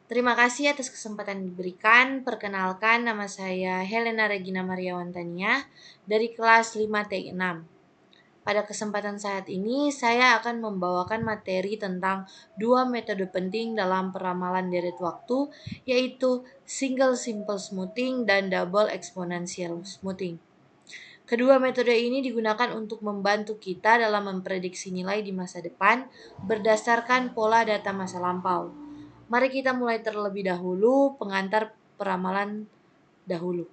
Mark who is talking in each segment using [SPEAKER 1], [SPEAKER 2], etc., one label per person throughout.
[SPEAKER 1] Terima kasih atas kesempatan yang diberikan. Perkenalkan, nama saya Helena Regina Mariawan Tania dari kelas 5T6. Pada kesempatan saat ini, saya akan membawakan materi tentang dua metode penting dalam peramalan deret waktu, yaitu single simple smoothing dan double exponential smoothing. Kedua metode ini digunakan untuk membantu kita dalam memprediksi nilai di masa depan berdasarkan pola data masa lampau. Mari kita mulai terlebih dahulu pengantar peramalan dahulu.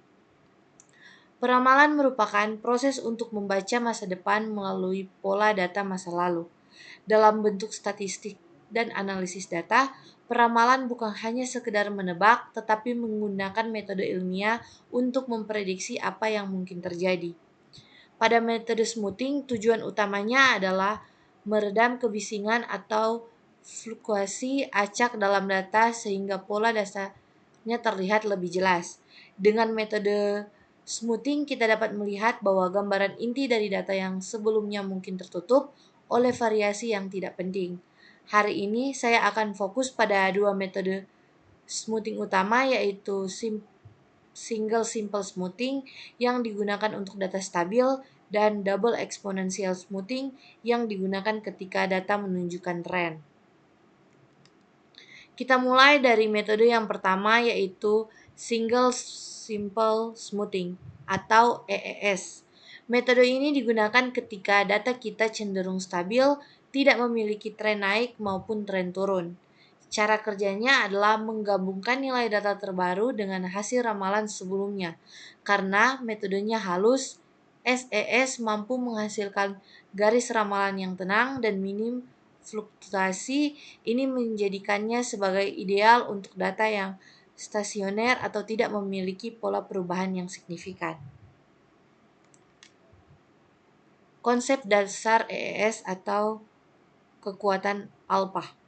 [SPEAKER 1] Peramalan merupakan proses untuk membaca masa depan melalui pola data masa lalu. Dalam bentuk statistik dan analisis data, peramalan bukan hanya sekedar menebak, tetapi menggunakan metode ilmiah untuk memprediksi apa yang mungkin terjadi. Pada metode smoothing, tujuan utamanya adalah meredam kebisingan atau fluktuasi acak dalam data sehingga pola dasarnya terlihat lebih jelas. Dengan metode smoothing, kita dapat melihat bahwa gambaran inti dari data yang sebelumnya mungkin tertutup oleh variasi yang tidak penting. Hari ini saya akan fokus pada dua metode smoothing utama, yaitu single simple smoothing yang digunakan untuk data stabil dan double exponential smoothing yang digunakan ketika data menunjukkan tren. Kita mulai dari metode yang pertama, yaitu single simple smoothing atau EES. Metode ini digunakan ketika data kita cenderung stabil, tidak memiliki tren naik maupun tren turun. Cara kerjanya adalah menggabungkan nilai data terbaru dengan hasil ramalan sebelumnya. Karena metodenya halus, SES mampu menghasilkan garis ramalan yang tenang dan minim fluktuasi. Ini menjadikannya sebagai ideal untuk data yang stasioner atau tidak memiliki pola perubahan yang signifikan. Konsep dasar EES atau kekuatan alpha.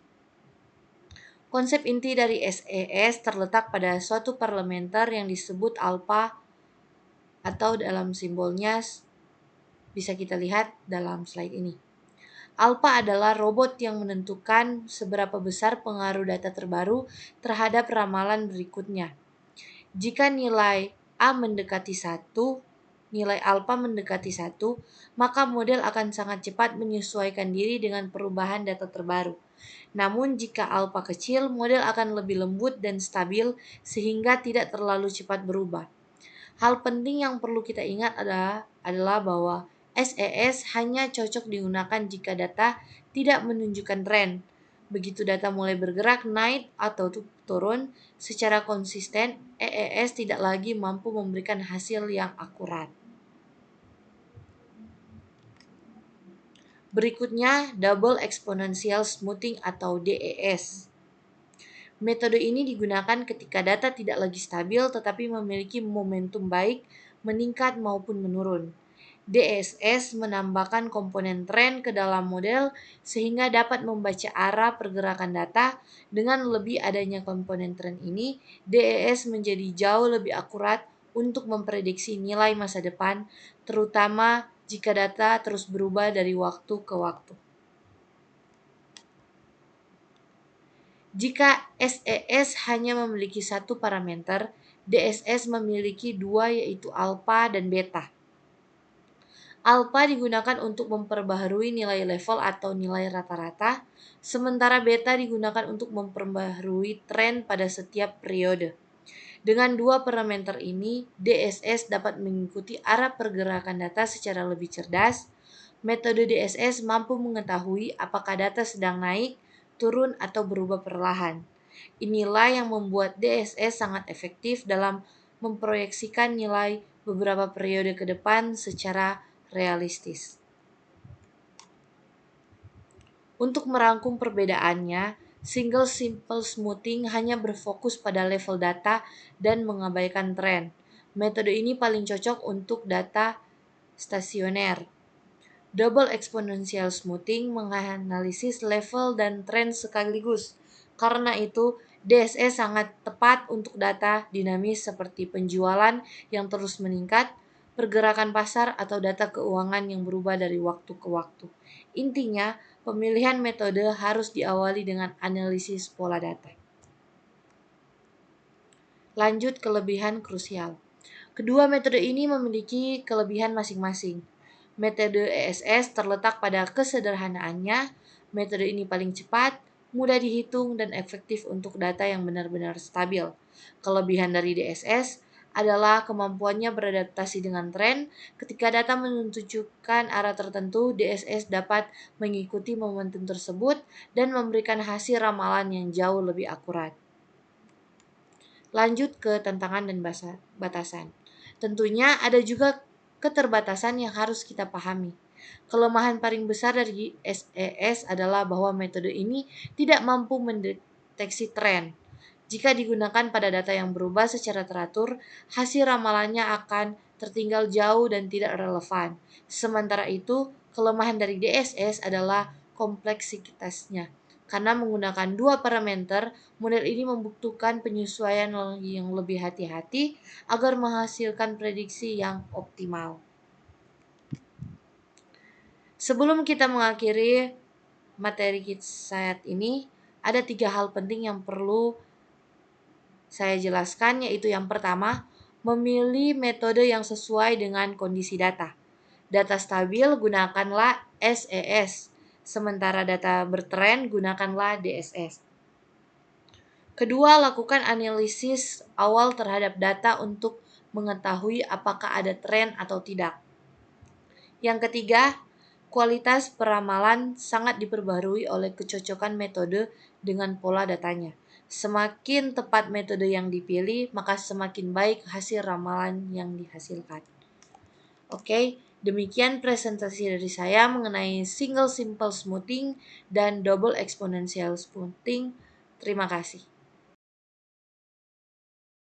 [SPEAKER 1] Konsep inti dari SES terletak pada suatu parlementer yang disebut alpha atau dalam simbolnya bisa kita lihat dalam slide ini. Alpha adalah robot yang menentukan seberapa besar pengaruh data terbaru terhadap ramalan berikutnya. Jika nilai A mendekati 1, nilai alpha mendekati 1, maka model akan sangat cepat menyesuaikan diri dengan perubahan data terbaru. Namun jika alpha kecil, model akan lebih lembut dan stabil sehingga tidak terlalu cepat berubah. Hal penting yang perlu kita ingat adalah bahwa SES hanya cocok digunakan jika data tidak menunjukkan tren. Begitu data mulai bergerak naik atau turun secara konsisten, EES tidak lagi mampu memberikan hasil yang akurat. Berikutnya, Double Exponential Smoothing atau DES. Metode ini digunakan ketika data tidak lagi stabil tetapi memiliki momentum baik, meningkat maupun menurun. DSS menambahkan komponen tren ke dalam model sehingga dapat membaca arah pergerakan data. Dengan lebih adanya komponen tren ini, DES menjadi jauh lebih akurat untuk memprediksi nilai masa depan, terutama jika data terus berubah dari waktu ke waktu. Jika SES hanya memiliki satu parameter, DSS memiliki dua, yaitu alpha dan beta. Alpha digunakan untuk memperbaharui nilai level atau nilai rata-rata, sementara beta digunakan untuk memperbaharui tren pada setiap periode. Dengan dua parameter ini, DSS dapat mengikuti arah pergerakan data secara lebih cerdas. Metode DSS mampu mengetahui apakah data sedang naik, turun, atau berubah perlahan. Inilah yang membuat DSS sangat efektif dalam memproyeksikan nilai beberapa periode ke depan secara realistis. Untuk merangkum perbedaannya, single simple smoothing hanya berfokus pada level data dan mengabaikan tren. Metode ini paling cocok untuk data stasioner. Double exponential smoothing menganalisis level dan tren sekaligus. Karena itu, DSS sangat tepat untuk data dinamis seperti penjualan yang terus meningkat, pergerakan pasar, atau data keuangan yang berubah dari waktu ke waktu. Intinya, pemilihan metode harus diawali dengan analisis pola data. Lanjut kelebihan krusial. Kedua metode ini memiliki kelebihan masing-masing. Metode ESS terletak pada kesederhanaannya. Metode ini paling cepat, mudah dihitung, dan efektif untuk data yang benar-benar stabil. Kelebihan dari DSS adalah kemampuannya beradaptasi dengan tren. Ketika data menunjukkan arah tertentu, DSS dapat mengikuti momentum tersebut dan memberikan hasil ramalan yang jauh lebih akurat. Lanjut ke tantangan dan batasan. Tentunya ada juga keterbatasan yang harus kita pahami. Kelemahan paling besar dari SES adalah bahwa metode ini tidak mampu mendeteksi tren. Jika digunakan pada data yang berubah secara teratur, hasil ramalannya akan tertinggal jauh dan tidak relevan. Sementara itu, kelemahan dari DSS adalah kompleksitasnya. Karena menggunakan dua parameter, model ini membutuhkan penyesuaian yang lebih hati-hati agar menghasilkan prediksi yang optimal. Sebelum kita mengakhiri materi kita saat ini, ada 3 hal penting yang perlu saya jelaskan, yaitu yang pertama, memilih metode yang sesuai dengan kondisi data. Data stabil gunakanlah SES, sementara data bertren gunakanlah DSS. Kedua, lakukan analisis awal terhadap data untuk mengetahui apakah ada tren atau tidak. Yang ketiga, kualitas peramalan sangat diperbarui oleh kecocokan metode dengan pola datanya. Semakin tepat metode yang dipilih, maka semakin baik hasil ramalan yang dihasilkan. Oke, demikian presentasi dari saya mengenai single simple smoothing dan double exponential smoothing. Terima kasih.